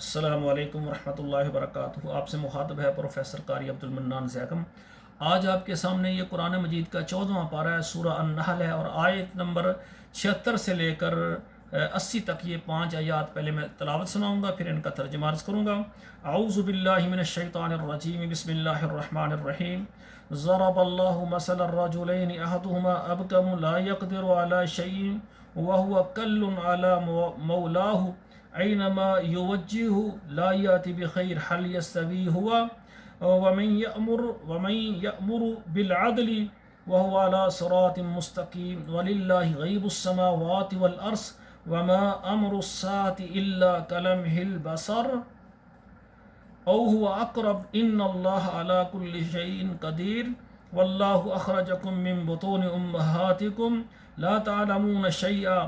السلام علیکم ورحمۃ اللہ وبرکاتہ۔ آپ سے مخاطب ہے پروفیسر قاری عبدالمنان زیکم۔ آج آپ کے سامنے یہ قرآن مجید کا 14واں پارہ ہے، سورہ النحل ہے، اور آیت نمبر 76 سے لے کر 80 تک یہ 5 آیات پہلے میں تلاوت سناؤں گا، پھر ان کا ترجمہ عرض کروں گا۔ اعوذ باللہ من الشیطان الرجیم، بسم اللہ الرحمن الرحیم۔ ضرب اللہ مثلا الرجلین احدہما ابکم لا یقدر علی شیء وهو کل علی مولاہ اینما یوجہ لا یاتی بخیر حل یستوی ہوا ومن یأمر بالعدل وهو على صراط مستقیم وللہ غیب السماوات والارض وما امر الساعة الا كلمح البصر او هو اقرب ان اللہ على كل شيء قدیر واللہ اخرجکم من بطون امہاتکم لا تعلمون شیئا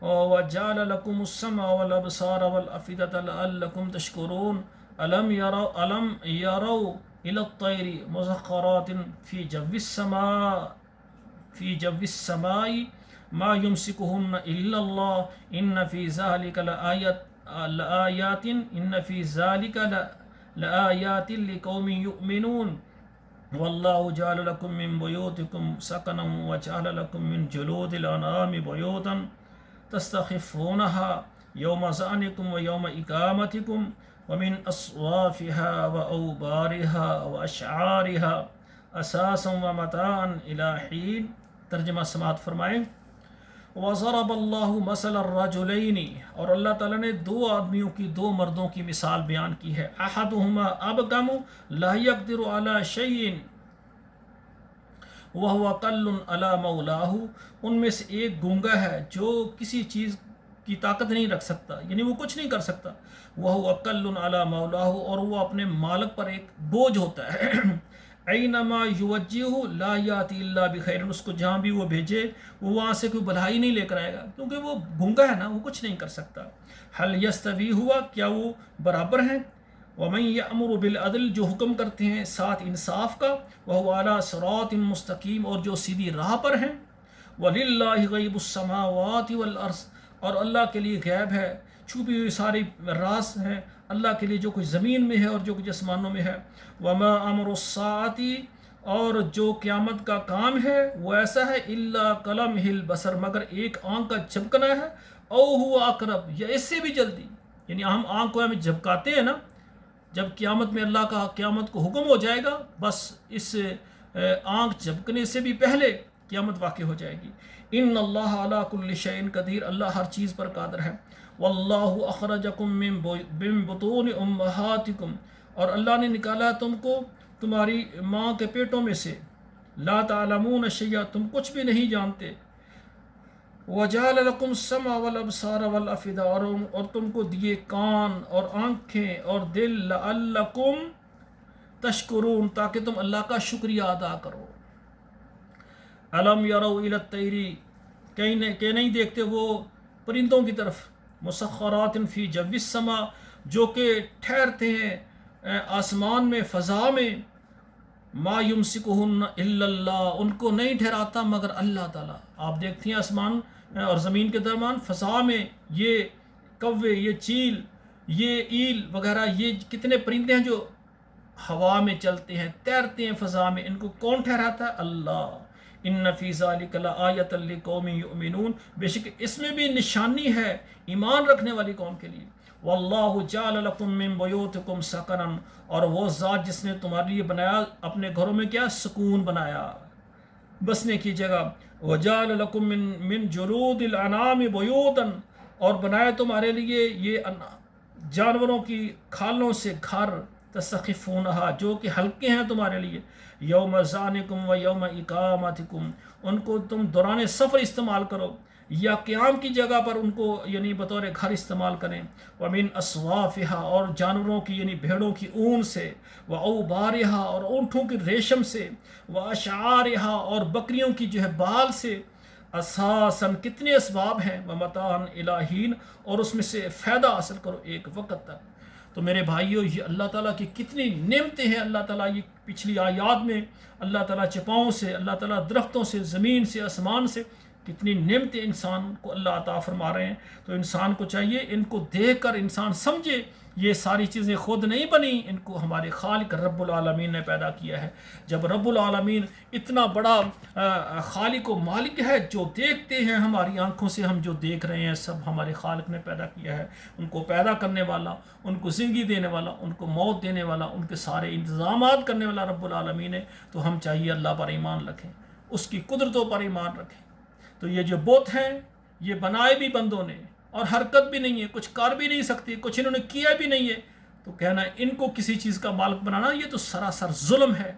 وجعل لكم السمع والابصار والافئدة لعلكم تشكرون الم يروا الى الطير مسخرات في جو السماء ما يمسكهن الا الله ان في ذلك لآيات لقوم يؤمنون والله جعل لكم من بيوتكم سكنا وجعل لكم من جلود الأنعام بيوتا تستخفونها يوم ظعنكم ويوم إقامتكم ومن أصوافها وأوبارها وأشعارها أساسا ومتاعا إلى حين۔ ترجمہ سماعت فرمائیں۔ وَضَرَبَ اللَّهُ مَثَلَ الرَّجُلَيْنِ، اور اللہ تعالیٰ نے دو آدمیوں کی، دو مردوں کی مثال بیان کی ہے۔ أَحَدُهُمَا أَبْكَمُ لَا يَقْدِرُ عَلَى شَيْءٍ وَهُوَ قَلٌّ عَلَى مَوْلَاهُ، ان میں سے ایک گونگا ہے جو کسی چیز کی طاقت نہیں رکھ سکتا، یعنی وہ کچھ نہیں کر سکتا۔ وَهُوَ قَلٌّ عَلَى مَوْلَاهُ، اور وہ اپنے مالک پر ایک بوجھ ہوتا ہے۔ اینما یوجہ لا یاتی الا بخیر، اس کو جہاں بھی وہ بھیجے وہ وہاں سے کوئی بھلائی نہیں لے کر آئے گا، کیونکہ وہ گونگا ہے نا، وہ کچھ نہیں کر سکتا۔ حل یستوی ہوا، کیا وہ برابر ہیں؟ ومن یأمر بالعدل، جو حکم کرتے ہیں ساتھ انصاف کا، وہو علی صراط مستقیم، اور جو سیدھی راہ پر ہیں۔ وللہ غیب السماوات والارض، اور اللہ کے لیے غیب ہے، چھپی ہوئی ساری راز ہیں اللہ کے لیے، جو کچھ زمین میں ہے اور جو کچھ آسمانوں میں ہے۔ وما امر الساعۃ، اور جو قیامت کا کام ہے وہ ایسا ہے، الا کلمح البصر، مگر ایک آنکھ کا جھپکنا ہے، او ہوا اقرب، یا اس سے بھی جلدی، یعنی ہم آنکھ کو ہمیں جھپکاتے ہیں نا، جب قیامت میں اللہ کا قیامت کو حکم ہو جائے گا، بس اس آنکھ جھپکنے سے بھی پہلے قیامت واقع ہو جائے گی۔ ان اللہ علی کل شیء قدیر، اللہ ہر چیز پر قادر ہے۔ واللہ اخرجکم من بطون امہاتکم، اور اللہ نے نکالا تم کو تمہاری ماں کے پیٹوں میں سے، لا تعلمون شیئا، تم کچھ بھی نہیں جانتے۔ وجعل لكم السمع والابصار والافئدہ، اور تم کو دیے کان اور آنکھیں اور دل، لعلکم تشکرون، تاکہ تم اللہ کا شکریہ ادا کرو۔ الم یروا الی الطیر، کہ نہیں دیکھتے وہ پرندوں کی طرف، مسخرات فی جو السماء، جو کہ ٹھہرتے ہیں آسمان میں، فضا میں، ما یمسکہن الا اللہ، ان کو نہیں ٹھہراتا مگر اللہ تعالیٰ۔ آپ دیکھتی ہیں آسمان اور زمین کے درمیان، فضا میں یہ کوے، یہ چیل، یہ ایل وغیرہ، یہ کتنے پرندے ہیں جو ہوا میں چلتے ہیں، تیرتے ہیں فضا میں، ان کو کون ٹھہراتا ہے؟ اللہ۔ ان فی ذلک لآیۃ لقوم یؤمنون، بے شک اس میں بھی نشانی ہے ایمان رکھنے والی قوم کے لیے۔ واللہ جعل لکم من بیوتکم سکنا، اور وہ ذات جس نے تمہارے لیے بنایا اپنے گھروں میں کیا؟ سکون بنایا، بسنے کی جگہ۔ وجعل لکم من جلود الانعام بیوتا، اور بنایا تمہارے لیے یہ جانوروں کی کھالوں سے گھر، تستخفونہا، جو کہ ہلکے ہیں تمہارے لیے، یوم ظعنکم و یوم اقامتکم، ان کو تم دوران سفر استعمال کرو، یا قیام کی جگہ پر ان کو یعنی بطور گھر استعمال کریں۔ ومن اصوافہا، اور جانوروں کی یعنی بھیڑوں کی اون سے، واوبارہا، اور اونٹوں کی ریشم سے، واشعارہا، اور بکریوں کی جو ہے بال سے، اساساً کتنے اسباب ہیں، ومتاعا الی حین، اور اس میں سے فائدہ حاصل کرو ایک وقت تک۔ تو میرے بھائیوں، یہ اللہ تعالیٰ کی کتنی نعمتیں ہیں۔ اللہ تعالیٰ یہ پچھلی آیات میں اللہ تعالیٰ چپاؤں سے، اللہ تعالیٰ درختوں سے، زمین سے، آسمان سے کتنی نعمتیں انسان کو اللہ عطا فرما رہے ہیں. تو انسان کو چاہیے ان کو دیکھ کر انسان سمجھے یہ ساری چیزیں خود نہیں بنی، ان کو ہمارے خالق رب العالمین نے پیدا کیا ہے. جب رب العالمین اتنا بڑا خالق و مالک ہے، جو دیکھتے ہیں ہماری آنکھوں سے، ہم جو دیکھ رہے ہیں سب ہمارے خالق نے پیدا کیا ہے. ان کو پیدا کرنے والا، ان کو زندگی دینے والا، ان کو موت دینے والا، ان کے سارے انتظامات کرنے والا رب العالمین ہے. تو ہم چاہیے اللہ پر ایمان رکھیں، اس کی قدرتوں پر ایمان رکھیں. تو یہ جو بت ہیں یہ بنائے بھی بندوں نے، اور حرکت بھی نہیں ہے، کچھ کر بھی نہیں سکتی، کچھ انہوں نے کیا بھی نہیں ہے. تو کہنا ان کو کسی چیز کا مالک بنانا یہ تو سراسر ظلم ہے.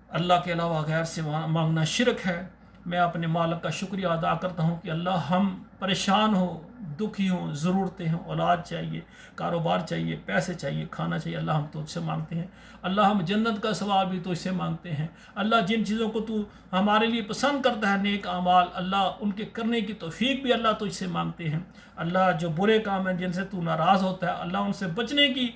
اللہ کے علاوہ غیر سے مانگنا شرک ہے. میں اپنے مالک کا شکریہ ادا کرتا ہوں کہ اللہ ہم پریشان ہوں، دکھی ہوں، ضرورتیں ہوں، اولاد چاہیے، کاروبار چاہیے، پیسے چاہیے، کھانا چاہیے، اللہ ہم تجھ سے مانگتے ہیں. اللہ ہم جنت کا ثواب بھی تجھ سے مانگتے ہیں. اللہ جن چیزوں کو تو ہمارے لیے پسند کرتا ہے، نیک اعمال، اللہ ان کے کرنے کی توفیق بھی اللہ تجھ سے مانگتے ہیں. اللہ جو برے کام ہیں جن سے تو ناراض ہوتا ہے، اللہ ان سے بچنے کی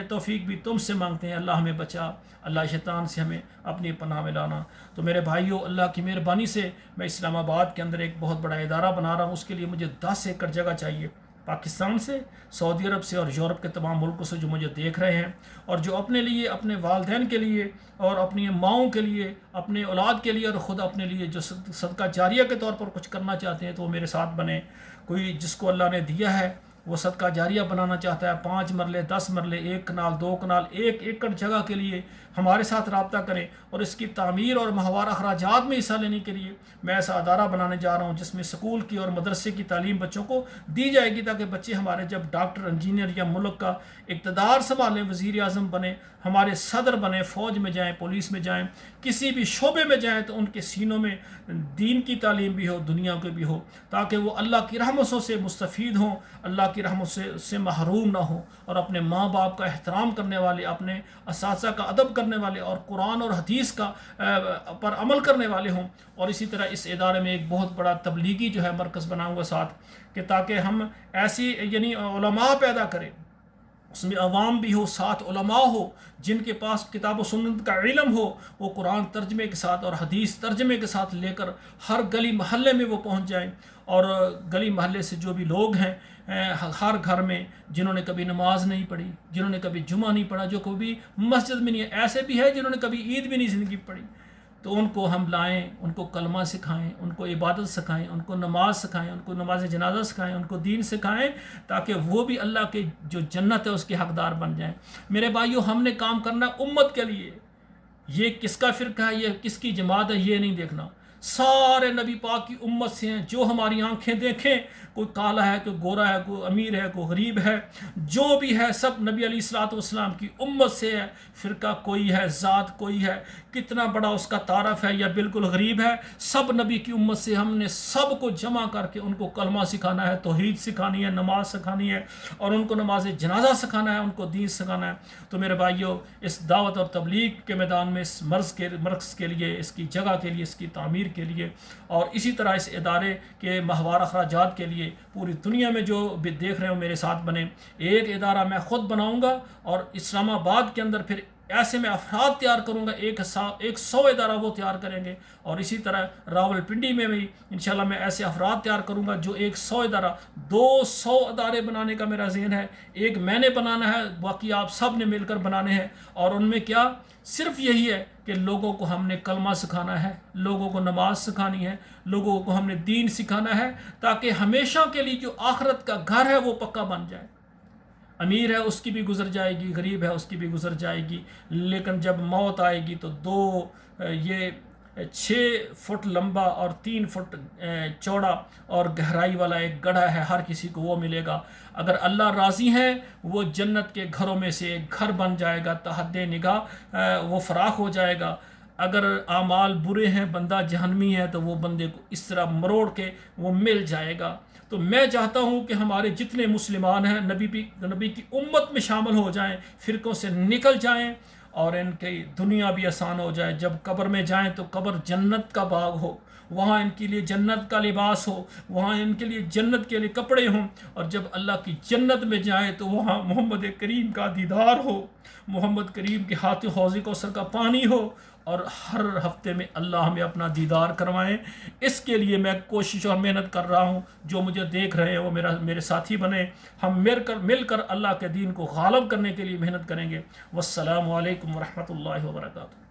توفیق بھی تم سے مانگتے ہیں. اللہ ہمیں بچا، اللہ شیطان سے ہمیں اپنی پناہ میں لانا. تو میرے بھائیوں، اللہ کی مہربانی سے میں اسلام آباد کے اندر ایک بہت بڑا ادارہ بنا رہا ہوں. اس کے لیے مجھے 10 ایکڑ جگہ چاہیے، پاکستان سے، سعودی عرب سے اور یورپ کے تمام ملکوں سے جو مجھے دیکھ رہے ہیں، اور جو اپنے لیے، اپنے والدین کے لیے، اور اپنی ماؤں کے لیے، اپنے اولاد کے لیے، اور خود اپنے لیے جو صدقہ جاریہ کے طور پر کچھ کرنا چاہتے ہیں تو وہ میرے ساتھ بنے. کوئی جس کو اللہ نے دیا ہے وہ صدقہ جاریہ بنانا چاہتا ہے، 5 مرلے، 10 مرلے، 1 کنال، 2 کنال، 1 ایکڑ جگہ کے لیے ہمارے ساتھ رابطہ کریں. اور اس کی تعمیر اور ماہوارہ اخراجات میں حصہ لینے کے لیے میں ایسا ادارہ بنانے جا رہا ہوں جس میں اسکول کی اور مدرسے کی تعلیم بچوں کو دی جائے گی، تاکہ بچے ہمارے جب ڈاکٹر، انجینئر یا ملک کا اقتدار سنبھالیں، وزیر اعظم بنے، ہمارے صدر بنے، فوج میں جائیں، پولیس میں جائیں، کسی بھی شعبے میں جائیں، تو ان کے سینوں میں دین کی تعلیم بھی ہو، دنیا کی بھی ہو، تاکہ وہ اللہ کی رحمتوں سے مستفید ہوں، اللہ کی رحمت سے محروم نہ ہوں، اور اپنے ماں باپ کا احترام کرنے والے، اپنے اساتذہ کا ادب کرنے والے، اور قرآن اور حدیث کا پر عمل کرنے والے ہوں. اور اسی طرح اس ادارے میں ایک بہت بڑا تبلیغی جو ہے مرکز بناؤں گا ساتھ، کہ تاکہ ہم ایسی یعنی علماء پیدا کریں، اس میں عوام بھی ہو، ساتھ علماء ہو جن کے پاس کتاب و سنت کا علم ہو، وہ قرآن ترجمے کے ساتھ اور حدیث ترجمے کے ساتھ لے کر ہر گلی محلے میں وہ پہنچ جائیں. اور گلی محلے سے جو بھی لوگ ہیں ہر گھر میں، جنہوں نے کبھی نماز نہیں پڑھی، جنہوں نے کبھی جمعہ نہیں پڑھا، جو کبھی مسجد میں نہیں ہے، ایسے بھی ہے جنہوں نے کبھی عید بھی نہیں زندگی پڑھی، تو ان کو ہم لائیں، ان کو کلمہ سکھائیں، ان کو عبادت سکھائیں، ان کو نماز سکھائیں، ان کو نماز جنازہ سکھائیں، ان کو دین سکھائیں، تاکہ وہ بھی اللہ کے جو جنت ہے اس کے حقدار بن جائیں. میرے بھائیوں، ہم نے کام کرنا امت کے لیے. یہ کس کا فرقہ ہے، یہ کس کی جماعت ہے، یہ نہیں دیکھنا. سارے نبی پاک کی امت سے ہیں. جو ہماری آنکھیں دیکھیں، کوئی کالا ہے، کوئی گورا ہے، کوئی امیر ہے، کوئی غریب ہے، جو بھی ہے سب نبی علیہ الصلوۃ والسلام کی امت سے ہے. فرقہ کوئی ہے، ذات کوئی ہے، کتنا بڑا اس کا تعارف ہے یا بالکل غریب ہے، سب نبی کی امت سے. ہم نے سب کو جمع کر کے ان کو کلمہ سکھانا ہے، توحید سکھانی ہے، نماز سکھانی ہے، اور ان کو نماز جنازہ سکھانا ہے، ان کو دین سکھانا ہے. تو میرے بھائیوں، اس دعوت اور تبلیغ کے میدان میں اس مرکز کے لیے، اس کی جگہ کے لیے، اس کی تعمیر کے لیے، اور اسی طرح اس ادارے کے ماہوارہ اخراجات کے لیے پوری دنیا میں جو بھی دیکھ رہے ہو میرے ساتھ بنے. ایک ادارہ میں خود بناؤں گا، اور اسلام آباد کے اندر پھر ایسے میں افراد تیار کروں گا، 100 ادارہ وہ تیار کریں گے. اور اسی طرح راول پنڈی میں بھی انشاءاللہ میں ایسے افراد تیار کروں گا جو 100 ادارہ، 200 ادارے بنانے کا میرا ذہن ہے. ایک میں نے بنانا ہے، باقی آپ سب نے مل کر بنانے ہیں. اور ان میں کیا صرف یہی ہے کہ لوگوں کو ہم نے کلمہ سکھانا ہے، لوگوں کو نماز سکھانی ہے، لوگوں کو ہم نے دین سکھانا ہے، تاکہ ہمیشہ کے لیے جو آخرت کا گھر ہے وہ پکا بن جائے. امیر ہے اس کی بھی گزر جائے گی، غریب ہے اس کی بھی گزر جائے گی، لیکن جب موت آئے گی تو یہ 6 فٹ لمبا اور 3 فٹ چوڑا اور گہرائی والا ایک گڑھا ہے، ہر کسی کو وہ ملے گا. اگر اللہ راضی ہیں، وہ جنت کے گھروں میں سے ایک گھر بن جائے گا، تحد نگاہ وہ فراخ ہو جائے گا. اگر اعمال برے ہیں، بندہ جہنمی ہے، تو وہ بندے کو اس طرح مروڑ کے وہ مل جائے گا. تو میں چاہتا ہوں کہ ہمارے جتنے مسلمان ہیں نبی کی امت میں شامل ہو جائیں، فرقوں سے نکل جائیں، اور ان کی دنیا بھی آسان ہو جائے. جب قبر میں جائیں تو قبر جنت کا باغ ہو، وہاں ان کے لیے جنت کا لباس ہو، وہاں ان کے لیے جنت کے لیے کپڑے ہوں، اور جب اللہ کی جنت میں جائیں تو وہاں محمد کریم کا دیدار ہو، محمد کریم کے ہاتھ حوض کوثر کا پانی ہو، اور ہر ہفتے میں اللہ ہمیں اپنا دیدار کروائیں۔ اس کے لیے میں کوشش اور محنت کر رہا ہوں، جو مجھے دیکھ رہے ہیں وہ میرے ساتھی بنے، ہم مل کر اللہ کے دین کو غالب کرنے کے لیے محنت کریں گے۔ والسلام علیکم ورحمۃ اللہ وبرکاتہ۔